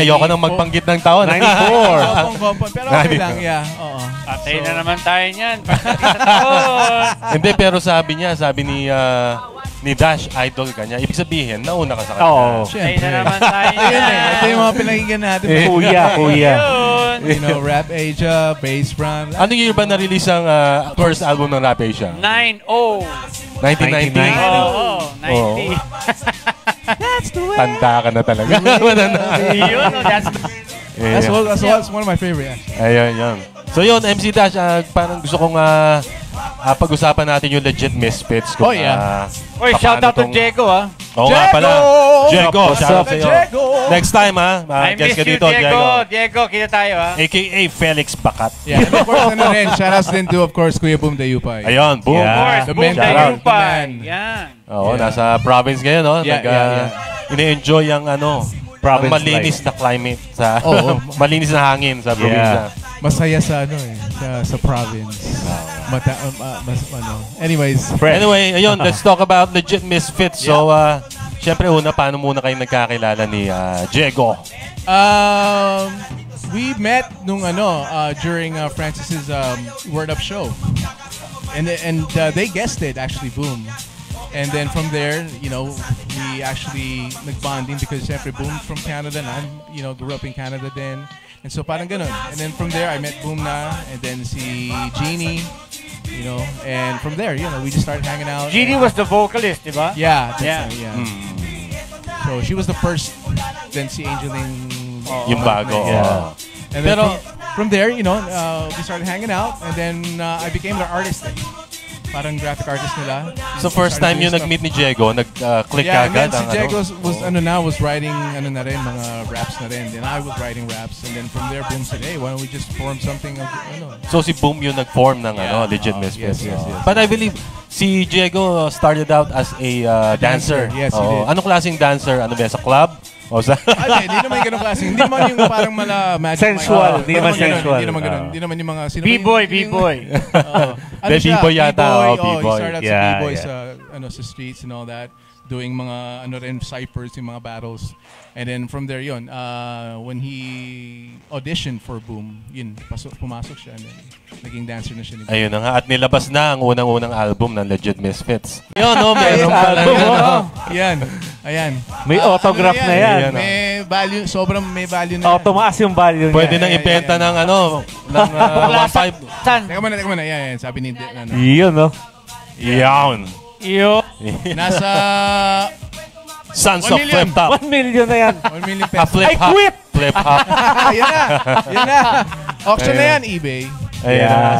H: Ayoko nang magpanggit ng taon.
K: 94. Pero okay lang, yeah. Oo.
G: Patay na naman tayo niyan.
H: Hindi, pero sabi ni Dash, idol ka niya. Ibig sabihin, nauna ka sa kanya.
F: Oo.
G: Patay na naman tayo niyan.
K: Ito yung mga pinakinggan natin.
F: Kuya.
K: You know, Rap Asia, Bass Drum.
H: Anong year ba na-release ang first album ng Rap Asia? 1990.
G: Oo, 90.
H: Tanda ka na talaga.
K: That's one of my favorite.
H: Ayun. So yun, MC Dash, parang gusto kong pag-usapan natin yung Legit Misfits.
K: Oh, yeah.
G: Oy, shout out to Diego,
H: Oo nga pala. Diego, shout out sa'yo. Next time,
G: I miss
H: guest ka
G: you,
H: dito,
G: Diego, kita tayo,
H: AKA Felix Bakat.
K: Yeah, and of course, shout outs din to, of course, Kuya Boom Dayupay.
H: Ayun, Boom.
G: Of course,
K: The
G: Boom
K: man.
G: Dayupay. Yan.
H: Oo, nasa province ngayon, no? Ine-enjoy ang
F: Province
H: malinis na climate sa malinis na hangin sa probinsya.
K: Masaya sa sa province. Anyways.
H: Anyway, ayun, let's talk about Legit Misfits. So, syempre una, paano muna kayo nagkakilala ni Diego?
K: We met nung during Francis's Word Up show. And they guested actually, Boom. And then from there, you know, we actually nag-bonding because syempre Boom's from Canada and I, you know, grew up in Canada then. And so parang ganun. And then from there, I met Boom na and then si Jeannie, you know, and from there, you know, we just started hanging out.
G: Jeannie was the vocalist, diba?
K: Yeah.
G: Yeah.
K: So she was the first, then si Angeline.
H: Yung bago.
K: Yeah. And then from there, you know, we started hanging out and then I became their artist. Parang graphic artist nila.
H: So first time yung nag-meet ni Diego, nag-click
K: yeah,
H: agad.
K: Si Diego was writing na rin, mga raps na rin. Then I was writing raps. And then from there, Boom said, hey, why don't we just form something?
H: So si Boom yung nag-form ng Legit Misfits.
K: Yes.
H: But I believe si Diego started out as a dancer.
K: Yes, he did.
H: Anong klaseng dancer? Ano ba, sa club? O sa
K: hindi naman yung ganong klaseng. Hindi naman yung parang Magic
F: sensual. Hindi naman sensual.
K: Hindi naman ganun. Hindi naman yung mga...
G: B-boy.
K: Ano siya?
H: B-boy yata.
K: B-boy. He started out sa B-boy sa streets and all that. Doing mga ciphers, yung mga battles. And then from there yun, when he auditioned for Boom, yun, pumasok siya and then naging dancer na siya ni Boom.
H: Ayun na nga. At nilabas na ang unang-unang album ng Legit Misfits. Yun, no? Meron pala.
K: Yan. Ayan.
F: May autograph na yan.
K: May value, sobrang may value na yan.
F: Tumaas yung value niya.
H: Pwede nang ibenta ng ng 1.5.
K: Teka muna. Yan. Sabi ni
F: Yun, no?
H: Yan.
K: Nasa
H: Sons of Flip Top.
F: 1 million na yan.
K: 1 million pesos.
F: I quit!
H: Flip Hop.
K: Yan na. Auction na yan, eBay.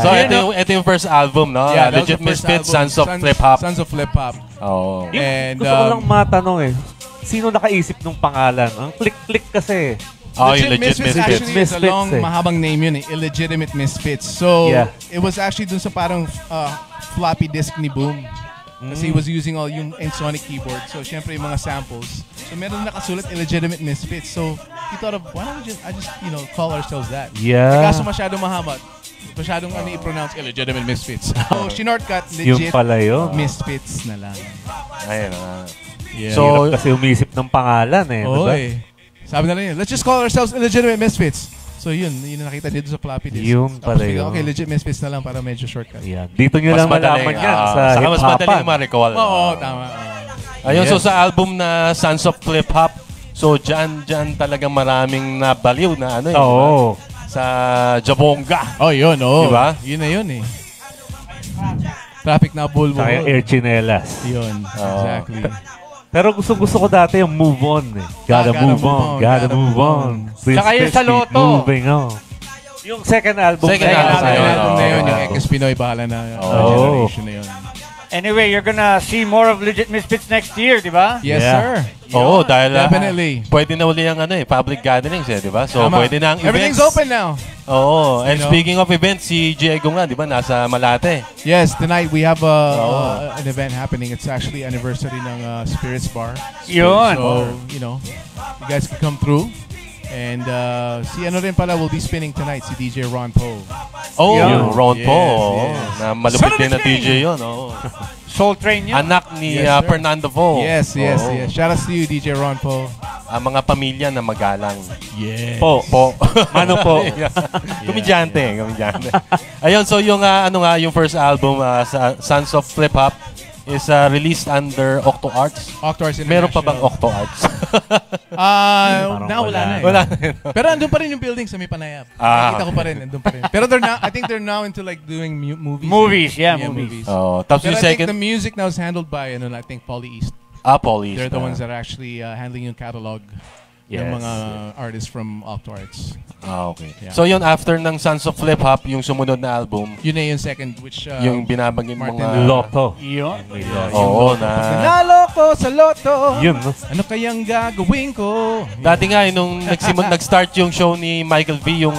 H: So ito yung first album, no?
K: Yeah,
H: Legit Misfits, Sons of Flip Hop.
K: Sons of Flip Hop.
H: Oh.
K: And
F: gusto ko lang matanong sino nakaisip ng pangalan? Ang click-click kasi.
K: Legit Misfits actually is a long, mahabang name yun Illegitimate Misfits. So, it was actually dun sa parang floppy disk ni Boom. Kasi he was using all yung Sonic keyboard. So, syempre yung mga samples. So, meron nakasulat Illegitimate Misfits. So, he thought of, why don't we just call ourselves that?
F: Yeah.
K: Kaso masyadong mahamat. Masyadong i-pronounce Illegitimate Misfits. So, shinortcut, Legit Misfits na lang.
H: Ayun na.
F: Yeah. So, hirap kasi umisip ng pangalan diba?
K: Sabi na lang yun, let's just call ourselves Illegitimate Misfits. So yun nakita dito sa floppy disk.
F: Yun pala yun.
K: Okay, Legit Misfits na lang para medyo shortcut.
F: Yeah. Dito nyo lang malaman yan sa hip-hopan.
H: Mas madaling ma-recall.
K: Oo, tama.
H: Ayun, so sa album na Sons of Flip Hop, so dyan talagang maraming nabaliw na
F: Oo.
H: Sa Jabonga.
K: Oh, yun,
H: Diba?
K: Yun na yun Traffic na bulbo.
F: Sa Air Chinelas.
K: Yun, exactly.
F: Pero gusto ko dati yung Move On Gotta move on.
G: Saka yung sa Lotto.
F: Moving on. Yung second album.
K: Second album na yun. Yung Ekes Pinoy bahala na generation na yun.
G: Anyway, you're gonna see more of Legit Misfits next year, di ba?
K: Yes, sir.
H: Oo, dahil
K: definitely.
H: Pwede na uli ang public gatherings di ba? So, pwede na ang events.
K: Everything's open now.
H: Oo. And speaking of events, si Diego nga, di ba, nasa Malate.
K: Yes, tonight we have an event happening. It's actually anniversary ng Spirits Bar.
G: Yun.
K: So, you guys can come through. And si rin pala will be spinning tonight, si DJ Ron Poe.
H: Oh, Ron Poe.
K: Yes.
H: Na malupit din na DJ yun.
G: Soul Train yun.
H: Anak ni Fernando Poe.
K: Yes. Shout out to you, DJ Ron Poe.
H: Ang mga pamilya na magalang.
K: Yes.
H: Po.
F: Mano po.
H: Komedyante. Ayun, so yung yung first album, Sons of Flip Hop, is released under Octo Arts. Meron pa bang Octo Arts?
K: Wala na Pero andun pa rin yung building sa may Panayab. Nakita ko pa rin, andun pa rin. Pero I think they're now into like doing movies.
G: Movies.
H: Tapos
K: pero
H: yung
K: I think the music now is handled by, I think, Pauly East.
H: Pauly East.
K: They're the ones that are actually handling yung catalog. Yung mga artists from Octo Arts.
H: Okay. Yeah. So yun, after ng Sons of Flip Hop, yung sumunod na album.
K: Yun na yung second, which
H: yung binabagin mga
F: Lotto.
G: Yun.
H: Oo, na
K: naloko sa Lotto.
F: Yun.
K: Ano kayang gagawin ko?
H: Dati nga, nung nag-start yung show ni Michael V, yung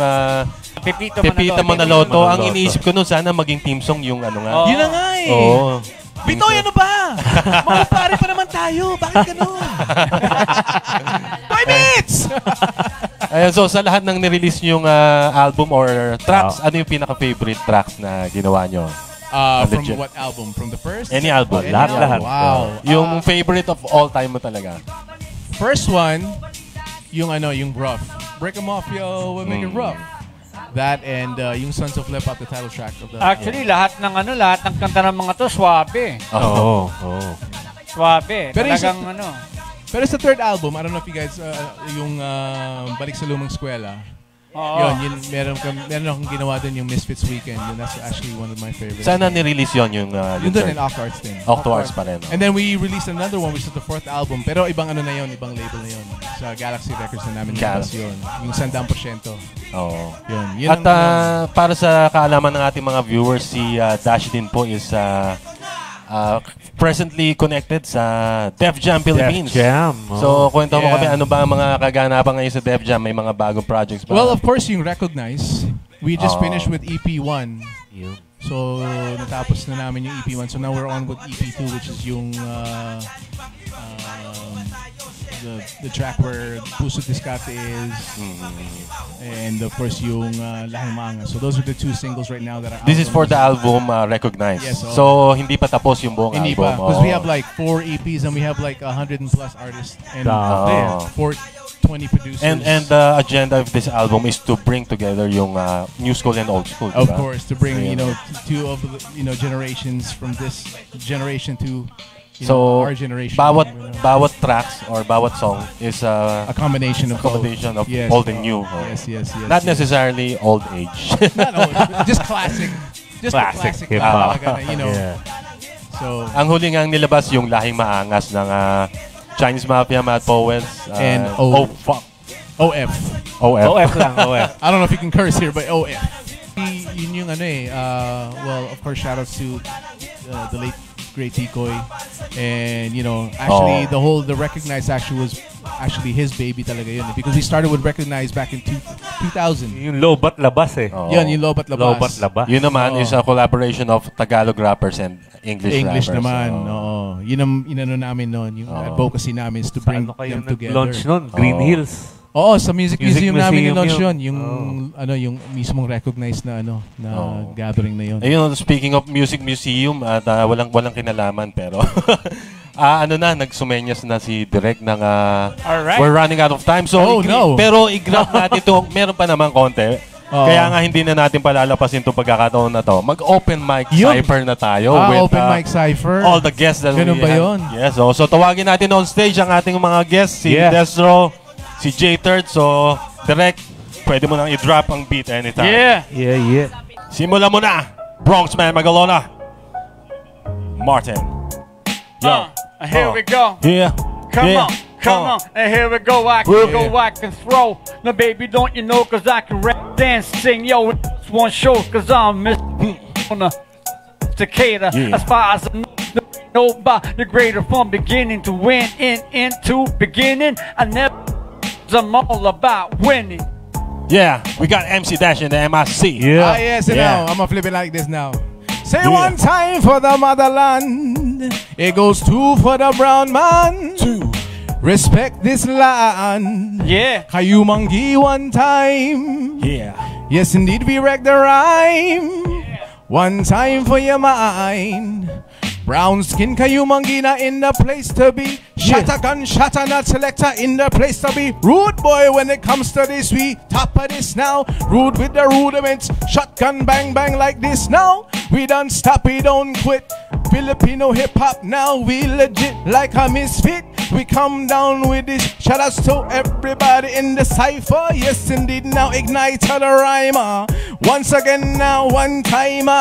H: Pepita Manaloto, ang iniisip ko nun, sana maging team song yung
K: Yun na nga
H: Oo.
K: Bitoy, ano ba? Mga pare pa naman tayo. Bakit ganun? 5 minutes!
H: Ayun, so sa lahat ng nirelease yung album or tracks, ano yung pinaka-favorite tracks na ginawa nyo?
K: From what album? From the first?
H: Any album.
F: Lahat.
K: Wow.
H: Yung favorite of all time mo talaga?
K: First one, yung rough. Break 'em off, yo, we'll make it rough. That and yung Sons of Flip Hop, the title track of the...
G: Actually, lahat ng kanta ng mga to, swabe.
F: Oo.
G: Swabe.
K: Pero
G: Talagang
K: yung,
G: ano.
K: Pero sa third album, I don't know if you guys, yung Balik sa Lumang Eskwela. Yun, meron akong ginawa din yung Misfits Weekend. Yun, that's actually one of my favorites.
H: Sana ni-release yun yung
K: yun doon in Octo Arts din.
H: Octo Arts pa rin.
K: And then we released another one which is the fourth album. Pero ibang ano na yun, ibang label na yun. Sa Galaxy Records na namin nilabas yun. Yung 100%.
H: Oo.
K: Yun
H: at para sa kaalaman ng ating mga viewers, si Dash din po is presently connected sa Def Jam Philippines.
F: Def Jam.
H: So, kwento mo kami, ano ba ang mga kaganapan ngayon sa Def Jam? May mga bagong projects ba?
K: Well, of course, yung Recognize. We just finished with EP1.
F: Yeah.
K: So, natapos na namin yung EP1. So, now we're on with EP2, which is yung the track where Puso Discarte is. And, of course, yung Lahing Maangas. So, those are the two singles right now that are out.
H: This is for the album Recognize.
K: Yes,
H: so, hindi pa tapos yung buong
K: hindi
H: album.
K: Because we have like 4 EPs and we have like 100+ artists. And 20 producers.
H: And the agenda of this album is to bring together yung new school and old school.
K: Of course, to bring two of the generations from this generation to our generation.
H: Bawat tracks or bawat song is a
K: combination of
H: old and new.
K: Yes.
H: Not necessarily old age.
K: Not old, just classic. Just classic hip-hop. So,
H: ang huli ngang nilabas yung Lahing Maangas ng Chinese Mafia, Mad Poets,
K: and
H: OF.
F: OF lang, OF.
K: I don't know if you can curse here, but OF. Yun yung well, of course, shout out to the late great Tikoy. And actually the Recognize was actually his baby talaga yun, because we started with Recognize back in 2000.
F: Yung Lobat Labas
K: Yun, yung Lobat Labas.
F: Lobat Labas.
H: Yun naman is a collaboration of Tagalog rappers and English rappers.
K: Naman. Yun ang inano namin noon, yung advocacy namin is to bring them together.
F: Launch nun? Green Hills.
K: Oo, sa Music Museum namin ni-launch yun. Yung mismong recognized na gathering na yun.
H: Ayun, speaking of Music Museum, at walang kinalaman, pero nagsumenyas na si Direk ng we're running out of time. So, pero i-grab natin ito. Meron pa naman konti. Kaya nga hindi na natin palalapasin itong pagkakataon na to. Mag-open mic cypher na tayo. With,
K: open mic cypher.
H: All the guests that
K: Ganun
H: we
K: ba
H: have.
K: yun?
H: Yes, so tawagin natin on stage ang ating mga guests. Si Destro, si J-Third. So, Direk, pwede mo nang i-drop ang beat anytime.
F: Yeah.
H: Simula mo na, Bronx Man Magalona. Martin.
G: Here we go.
H: Yeah.
G: Come on, and here we go, I can throw. Now baby, don't you know, cause I can rap, dance, sing, yo, it's one show, cause I'm on a cicada. As far as I know about the greater from beginning to win, into beginning, I'm all about winning.
H: Yeah, we got MC Dash in the MIC.
K: Yeah. Yes, now, I'm gonna flip it like this now. Say one time for the motherland, it goes 2 for the brown man. 2. Respect this land.
G: Yeah.
K: Kayumangi one time.
H: Yeah.
K: Yes, indeed, we wreck the rhyme. One time for your mind. Brown skin Kayumangi na in the place to be. Shotgun, shatter, not selector in the place to be. Rude boy when it comes to this, we top of this now. Rude with the rudiments. Shotgun bang bang like this now. We don't stop, we don't quit. Filipino hip hop now, we legit like a misfit. We come down with this. Shout outs to everybody in the cypher. Yes, indeed, now ignite the rhymer. Once again, now one timer.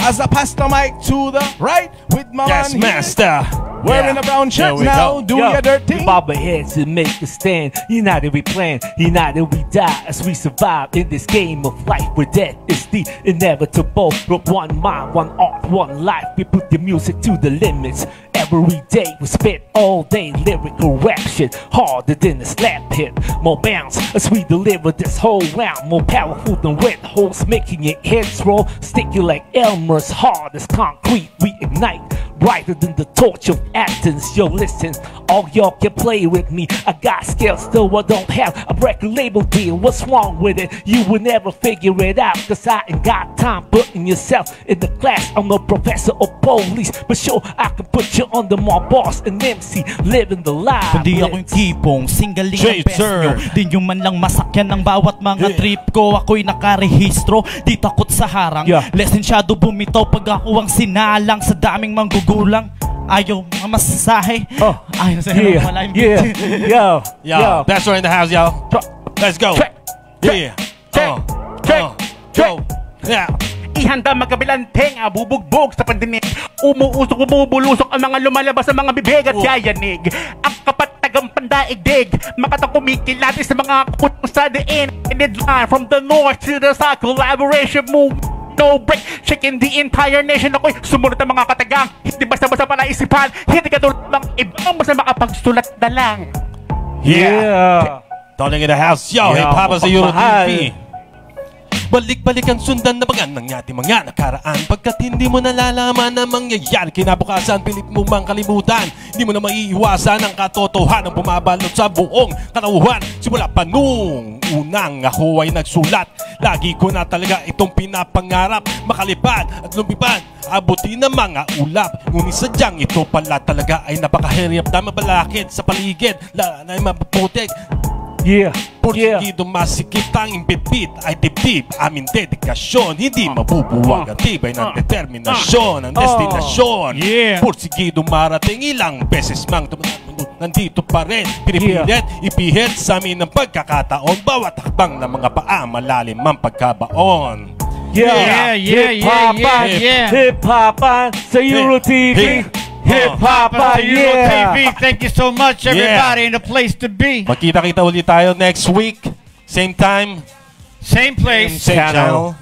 K: As I pass the mic to the right with my man here.
H: Master.
K: Wearing a brown shirt now, do your dirt thing.
L: Bob our heads and make a stand. United we plan, united we die. As we survive in this game of life, where death is the inevitable. But one mind, one art, one life. We put the music to the limits. Every day we spit all day lyrical rap shit, harder than a slap hit. More bounce as we deliver this whole round, more powerful than red holes, making your heads roll. Sticky like Elmer's, hard as concrete. We ignite brighter than the torch of Athens. Yo, listen, all y'all can play with me. I got skills, though I don't have a record label deal. What's wrong with it? You will never figure it out, cause I ain't got time putting yourself in the class. I'm a professor of police, but sure I can put you under my boss and MC, living the life.
E: Kundi ako yung tipong singling ang best nyo. Di nyo man lang masakyan ng bawat mga trip ko. Ako'y nakarehistro, di takot sa harang. Lesensyado bumitaw pag ako ang sinalang sa daming manggugulang. ayaw mamasahe. Ayaw sa'yo
L: Yeah,
E: wala yung
L: yeah,
E: beat.
L: yo,
H: Best in the house, yo. Let's go. Yeah. Go. Yeah.
J: Ihanda magkabilang tenga, bubugbog sa pandinig. Umuusok, bumubulusok ang mga lumalabas sa mga bibig at yayanig. Ang kapatagang pandaigdig, makatang kumikilati sa mga kutong sa diin. And it's line from the north to the south, collaboration move. No break, shaking the entire nation. Ako'y sumunod ang mga katagang, hindi basta-basta pala isipan. Hindi ka tulad ng ibang basta makapagsulat na lang.
H: Yeah. Darling in the house, yo. Hip Hop sa Euro TV. Balik-balik ang sundan na mga ng ating mga nakaraan. Pagkat hindi mo nalalaman na mangyayari kinabukasan, pilit mo mang kalimutan. Hindi mo na maiiwasan ang katotohanan bumabalot sa buong katauhan. Simula pa nung unang ako ay nagsulat, lagi ko na talaga itong pinapangarap. Makalipad at lumipad, abutin ng mga ulap. Ngunit sadyang ito pala talaga ay napakahirap na mabalakid sa paligid. Lala na ay mapuputik. Porsigido masikip ang imbitbit ay dibdib. Aming dedikasyon, hindi mabubuwag ang tibay ng determinasyon. Ang destinasyon, porsigido marating ilang beses mang nandito pa rin. Pinipilit, ipihit sa amin ng pagkakataon. Bawat hakbang ng mga paa, malalim ang pagkabaon.
L: Hip-hopan sa Euro TV. Hip-hopan,
G: Euro TV. Thank you so much, everybody, in the place to be.
H: Magkita-kita ulit tayo next week. Same time.
G: Same place.
H: Same channel.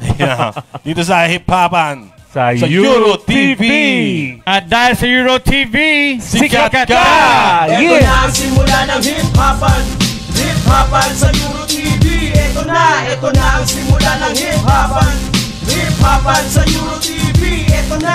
H: Dito sa Hip-hopan. Sa Euro TV.
G: At dahil sa Euro TV,
H: sikat ka!
A: Ito na ang simula ng hip-hopan. Hip-hopan sa Euro TV. Ito na ang simula ng hip-hopan. Hip-hopan sa Euro TV. Ito na.